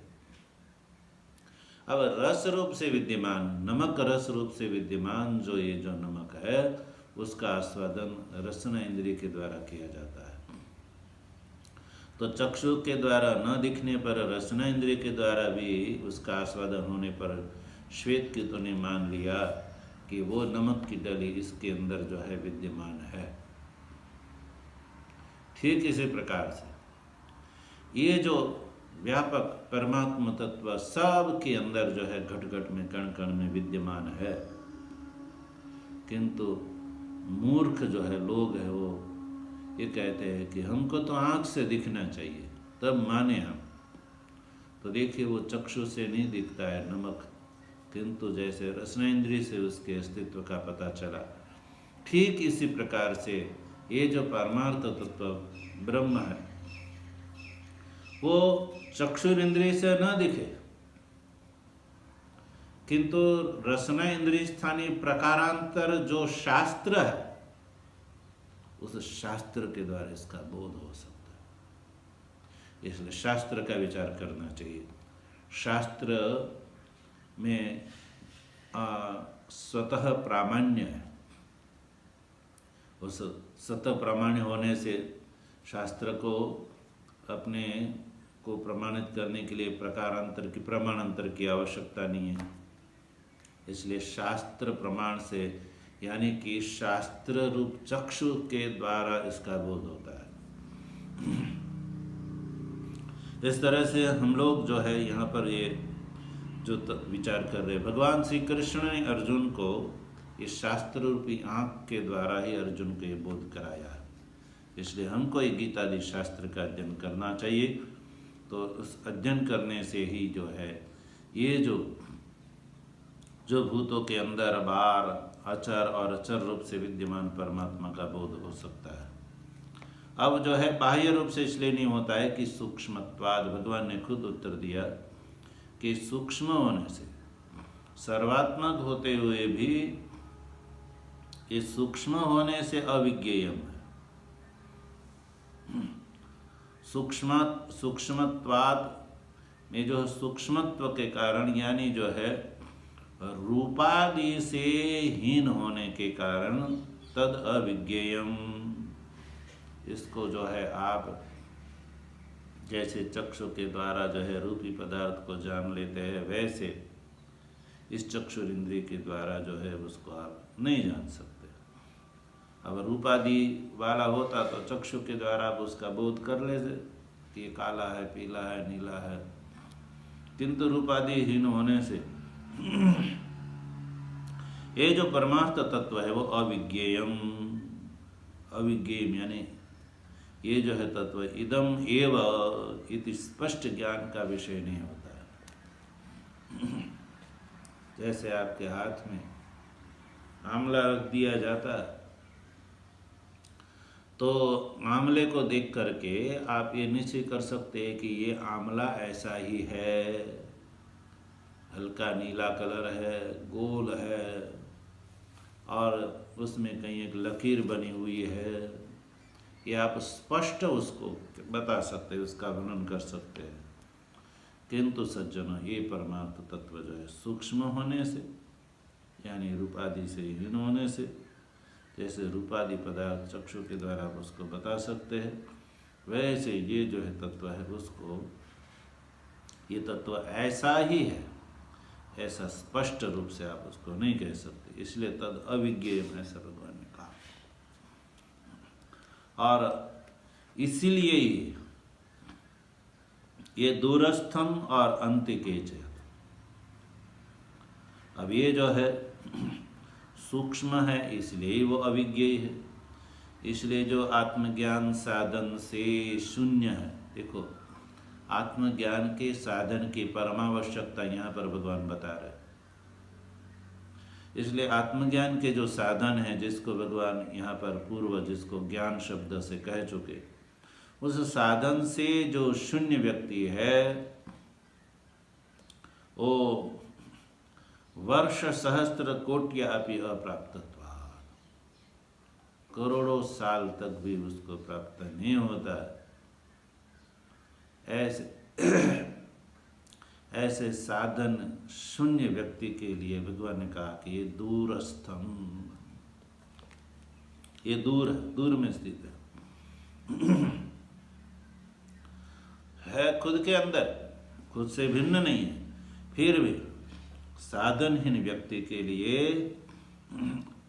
अब रस रूप से विद्यमान, नमक रस रूप से विद्यमान जो ये जो नमक है, उसका आस्वादन रसना इंद्रिय के द्वारा किया जाता है। तो चक्षु के द्वारा न दिखने पर रसना इंद्रिय के द्वारा भी उसका आस्वादन होने पर श्वेतकेतु ने मान लिया कि वो नमक की डली इसके अंदर जो है विद्यमान है। ठीक इसी प्रकार से ये जो व्यापक परमात्मा तत्व सब के अंदर जो है घट घट में कण कण में विद्यमान है, किंतु मूर्ख जो है लोग है वो ये कहते हैं कि हमको तो आँख से दिखना चाहिए तब माने हम। तो देखिए वो चक्षु से नहीं दिखता है नमक, किंतु जैसे रसना इंद्रिय से उसके अस्तित्व का पता चला, ठीक इसी प्रकार से ये जो परमार्थ तत्व ब्रह्म है वो चक्षु इंद्रिय से न दिखे, किंतु रसना इंद्रिय स्थानीय प्रकारांतर जो शास्त्र है उस शास्त्र के द्वारा इसका बोध हो सकता है। इसलिए शास्त्र का विचार करना चाहिए। शास्त्र में स्वतः प्रामाण्य है। उस स्वतः प्रामाण्य होने से शास्त्र को अपने को प्रमाणित करने के लिए प्रकारांतर की प्रमाणांतर की आवश्यकता नहीं है। इसलिए शास्त्र प्रमाण से यानी कि शास्त्र रूप चक्षु के द्वारा इसका बोध होता है। इस तरह से हम लोग जो है यहाँ पर ये जो विचार कर रहे हैं, भगवान श्री कृष्ण ने अर्जुन को इस शास्त्र रूपी आँख के द्वारा ही अर्जुन को ये बोध कराया है। इसलिए हमको ये गीतादि शास्त्र का अध्ययन करना चाहिए। तो उस अध्ययन करने से ही जो है ये जो भूतों के अंदर बाहर अचर और अचर रूप से विद्यमान परमात्मा का बोध हो सकता है। अब जो है बाह्य रूप से इसलिए नहीं होता है कि सूक्ष्मत्वाद, भगवान ने खुद उत्तर दिया कि सूक्ष्म होने से, सर्वात्मक होते हुए भी ये सूक्ष्म होने से अविज्ञेयम है। सूक्ष्मत्वाद में जो सूक्ष्मत्व के कारण, यानी जो है रूपादि से हीन होने के कारण तद अविज्ञेयम, इसको जो है आप जैसे चक्षु के द्वारा जो है रूपी पदार्थ को जान लेते हैं, वैसे इस चक्षुर इंद्रिय के द्वारा जो है उसको आप नहीं जान सकते। अब रूपादि वाला होता तो चक्षु के द्वारा आप उसका बोध कर लेते कि ये काला है, पीला है, नीला है, किंतु रूपादिहीन होने से ये जो परमार्थ तत्व है वो अविज्ञेयम, अविज्ञेयम यानी ये जो है तत्व इदम एव इति स्पष्ट ज्ञान का विषय नहीं होता है। जैसे आपके हाथ में आंवला रख दिया जाता तो आंवले को देख करके आप ये निश्चय कर सकते हैं कि ये आंवला ऐसा ही है, हल्का नीला कलर है, गोल है और उसमें कहीं एक लकीर बनी हुई है। ये आप स्पष्ट उसको बता सकते हैं, उसका वर्णन कर सकते हैं। किंतु सज्जनों, ये परमार्थ तत्व जो है सूक्ष्म होने से, यानी रूपादि से हीन होने से, जैसे रूपादि पदार्थ चक्षु के द्वारा आप उसको बता सकते हैं, वैसे ये जो है तत्व है उसको, ये तत्व ऐसा ही है, ऐसा स्पष्ट रूप से आप उसको नहीं कह सकते। इसलिए तद अविज्ञेय, ऐसा भगवान ने कहा। और इसीलिए ये दूरस्थम और अंतिके च, अब ये जो है सूक्ष्म है इसलिए ही वो अविज्ञेय है। इसलिए जो आत्मज्ञान साधन से शून्य है, देखो आत्मज्ञान के साधन की परमावश्यकता यहाँ पर भगवान बता रहे। इसलिए आत्मज्ञान के जो साधन है, जिसको भगवान यहाँ पर पूर्व जिसको ज्ञान शब्द से कह चुके, उस साधन से जो शून्य व्यक्ति है वो वर्ष सहस्त्र कोट्या अपि अप्राप्तत्वात्, करोड़ों साल तक भी उसको प्राप्त नहीं होता। ऐसे साधन शून्य व्यक्ति के लिए भगवान ने कहा कि ये दूरस्थम, ये दूर में स्थित है खुद के अंदर, खुद से भिन्न नहीं है, फिर भी साधनहीन व्यक्ति के लिए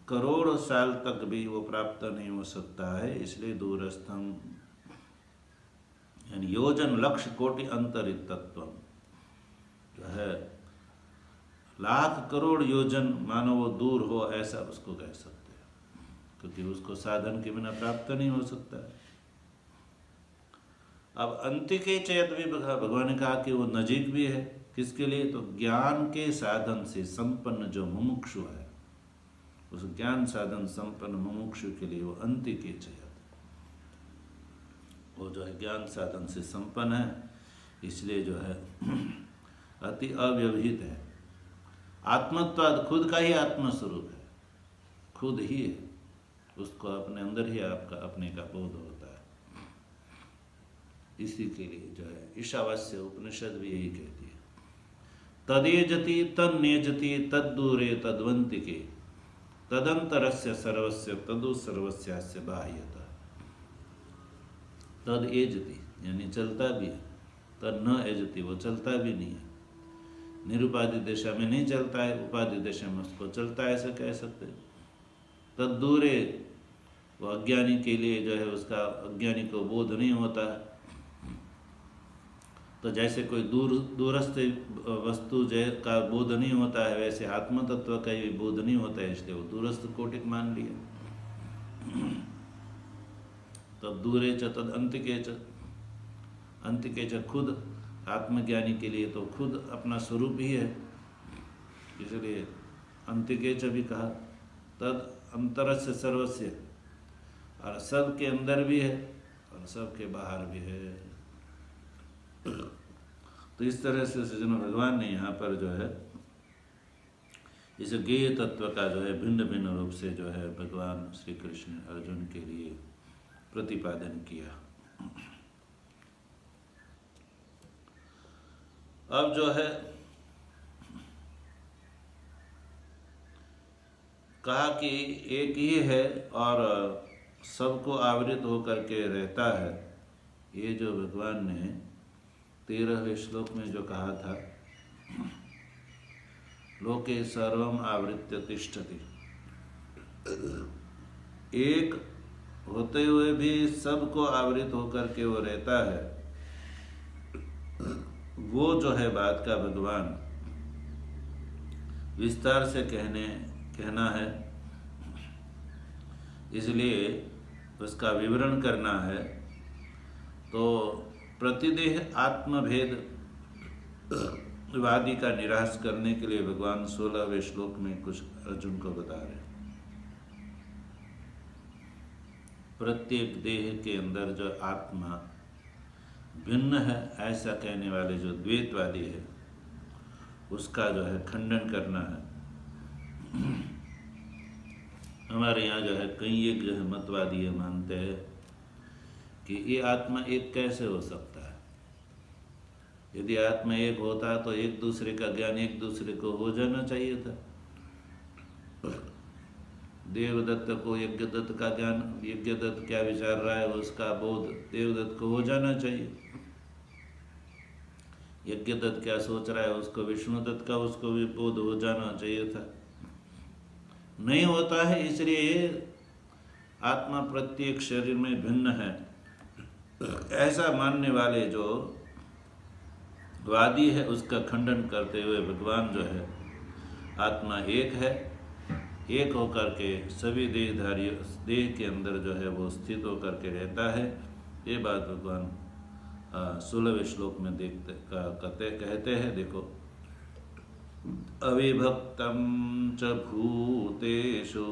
करोड़ों साल तक भी वो प्राप्त नहीं हो सकता है। इसलिए दूरस्थम यानी योजन लक्ष कोटि अंतरित तत्व जो है, लाख करोड़ योजन मानो वो दूर हो, ऐसा उसको कह सकते हैं, क्योंकि उसको साधन के बिना प्राप्त नहीं हो सकता है। अब अंतिके चेत भी भगवान ने कहा कि वो नजीक भी है, किसके लिए? तो ज्ञान के साधन से संपन्न जो मुमुक्षु है, उस ज्ञान साधन संपन्न मुमुक्षु के लिए वो अंतिके चेत, वो जो है ज्ञान साधन से संपन्न है, इसलिए जो है अति अव्यवहित है। आत्मत्वाद खुद का ही आत्मस्वरूप है, खुद ही है, उसको अपने अंदर ही आपका अपने का बोध होता है। इसी के लिए जो है ईशावास्य उपनिषद भी यही कहती है, तदेजति तन्नेजति तद्दूरे तद्वंतिके तदंतरस्य सर्वस्य तदु सर्वस्यास्य बाह्यतः। तद एजति यानी चलता भी है, तद न एजति वो चलता भी नहीं है। निरुपाधि दिशा में नहीं चलता है, उपाधि दिशा में उसको चलता है, ऐसा कह सकते हैं। तद दूरे वो अज्ञानी के लिए जो है उसका अज्ञानी को बोध नहीं होता है। तो जैसे कोई दूरस्थ वस्तु का बोध नहीं होता है, वैसे आत्म तत्व का भी बोध नहीं होता है, इसलिए वो दूरस्थ कोटिक मान लिया। तब दूरे च तद अंतिके च, अंतिके च खुद आत्मज्ञानी के लिए तो खुद अपना स्वरूप ही है, इसलिए अंतिके च भी कहा। तद अंतरस्य सर्वस्य, और सब के अंदर भी है और सबके बाहर भी है। तो इस तरह से सज्जनों भगवान ने यहाँ पर जो है इस ज्ञेय तत्व का जो है भिन्न भिन्न रूप से जो है भगवान श्री कृष्ण अर्जुन के लिए प्रतिपादन किया। अब जो है कहा कि एक ही है और सबको आवृत होकर के रहता है। ये जो भगवान ने 13वें श्लोक में जो कहा था, लोके सर्वम आवृत्य तिष्ठति, एक होते हुए भी सबको आवृत होकर के वो रहता है, वो जो है बात का भगवान विस्तार से कहना है, इसलिए उसका विवरण करना है। तो प्रतिदेह आत्मभेद वादी का निराश करने के लिए भगवान 16वें श्लोक में कुछ अर्जुन को बता रहे हैं। प्रत्येक देह के अंदर जो आत्मा भिन्न है ऐसा कहने वाले जो द्वैतवादी है उसका जो है खंडन करना है। हमारे यहाँ जो है कई एक जो है मतवादी मानते हैं कि ये आत्मा एक कैसे हो सकता है। यदि आत्मा एक होता तो एक दूसरे का ज्ञान एक दूसरे को हो जाना चाहिए था। देवदत्त को यज्ञदत्त का ज्ञान, यज्ञदत्त क्या विचार रहा है उसका बोध देवदत्त को हो जाना चाहिए। यज्ञदत्त क्या सोच रहा है उसको विष्णुदत्त का उसको भी बोध हो जाना चाहिए था। नहीं होता है, इसलिए आत्मा प्रत्येक शरीर में भिन्न है ऐसा मानने वाले जो वादी है उसका खंडन करते हुए भगवान जो है आत्मा एक है, एक होकर के सभी देहधारी देह के अंदर जो है वो स्थित होकर के रहता है। ये बात भगवान 16वें श्लोक में कहते हैं। देखो, अविभक्तं च भूतेषु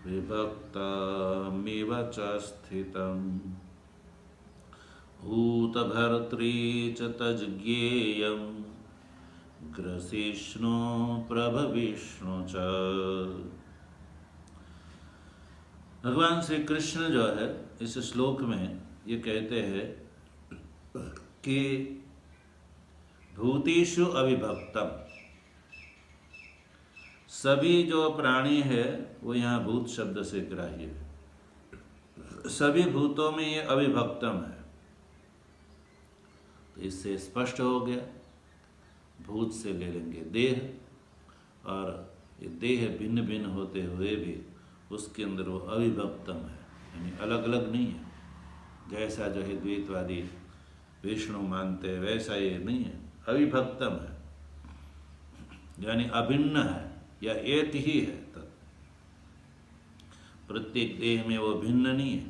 विभक्तमिव च स्थितं भूतभर्त्री च तज्ज्ञेयं ग्रसिष्णु प्रभविष्णु च। भगवान श्री कृष्ण जो है इस श्लोक में ये कहते हैं कि भूतेषु अविभक्तम, सभी जो प्राणी है वो यहाँ भूत शब्द से ग्राह्य है। सभी भूतों में ये अविभक्तम है। तो इससे स्पष्ट हो गया, भूत से ले लेंगे देह, और ये देह भिन्न भिन्न होते हुए भी उसके अंदर वो अविभक्तम है, यानी अलग अलग नहीं है। जैसा जो है द्वैतवादी विष्णु मानते हैं वैसा ये नहीं है, अविभक्तम है, यानी अभिन्न है या एक ही है। तब प्रत्येक देह में वो भिन्न नहीं है,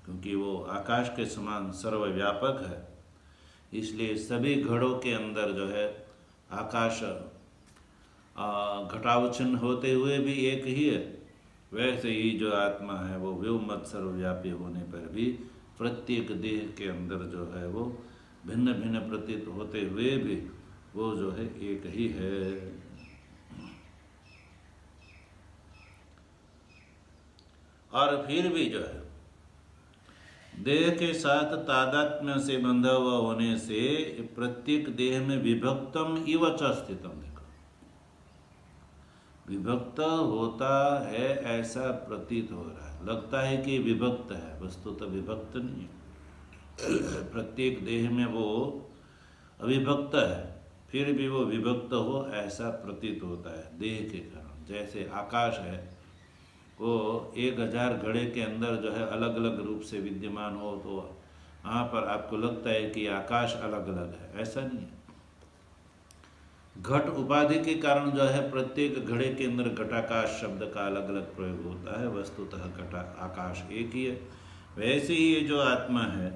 क्योंकि वो आकाश के समान सर्वव्यापक है। इसलिए सभी घड़ों के अंदर जो है आकाश घटावच्छिन्न होते हुए भी एक ही है, वैसे ही जो आत्मा है वो व्योमवत् सर्वव्यापी होने पर भी प्रत्येक देह के अंदर जो है वो भिन्न भिन्न प्रतीत होते हुए भी वो जो है एक ही है। और फिर भी जो है देह के साथ तादात्म्य से बंधा हुआ होने से प्रत्येक देह में विभक्तम इव च स्थितम, देखो विभक्त होता है ऐसा प्रतीत हो रहा है, लगता है कि विभक्त है, वस्तु तो विभक्त नहीं है। प्रत्येक देह में वो अविभक्त है, फिर भी वो विभक्त हो ऐसा प्रतीत होता है देह के कारण। जैसे आकाश है, वो 1000 घड़े के अंदर जो है अलग अलग रूप से विद्यमान हो तो वहाँ पर आपको लगता है कि आकाश अलग अलग है, ऐसा नहीं है। घट उपाधि के कारण जो है प्रत्येक घड़े के अंदर घटाकाश शब्द का अलग अलग प्रयोग होता है, वस्तुतः घटा आकाश एक ही है। वैसे ही ये जो आत्मा है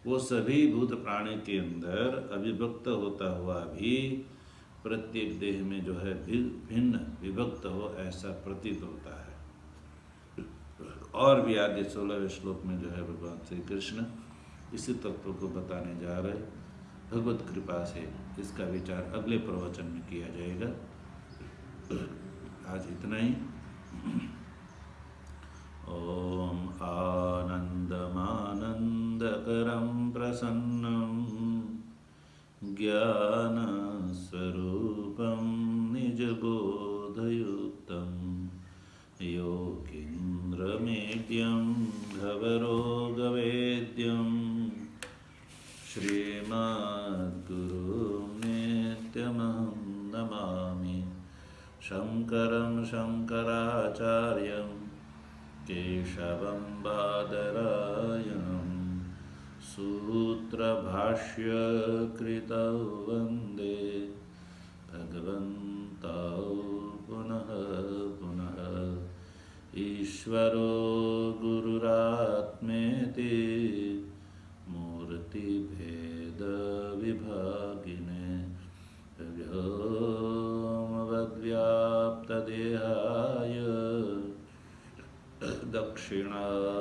वो सभी भूत प्राणी के अंदर अविभक्त होता हुआ भी प्रत्येक देह में जो है भिन्न विभक्त हो ऐसा प्रतीत होता है। और भी आगे 16वें श्लोक में जो है भगवान श्री कृष्ण इसी तत्व को बताने जा रहे। भगवत कृपा से इसका विचार अगले प्रवचन में किया जाएगा। आज इतना ही। ओम आनंदमानंदकरं प्रसन्नं ज्ञानस्वरूपं निजबोधयुक्तं योगीन्द्रमेत्यं भवरोगवेद्यं श्रीमद्गुरुं नित्यमहं नमामि। शङ्करं शङ्कराचार्यं केशवं बादरायणं सूत्रभाष्यकृतौ वन्दे भगवन्तौ पुनः पुनः। ईश्वरो गुरुरात्मेति मूर्तिभेदविभागिने व्योमवद्व्याप्तदेहाय दक्षिणामूर्तये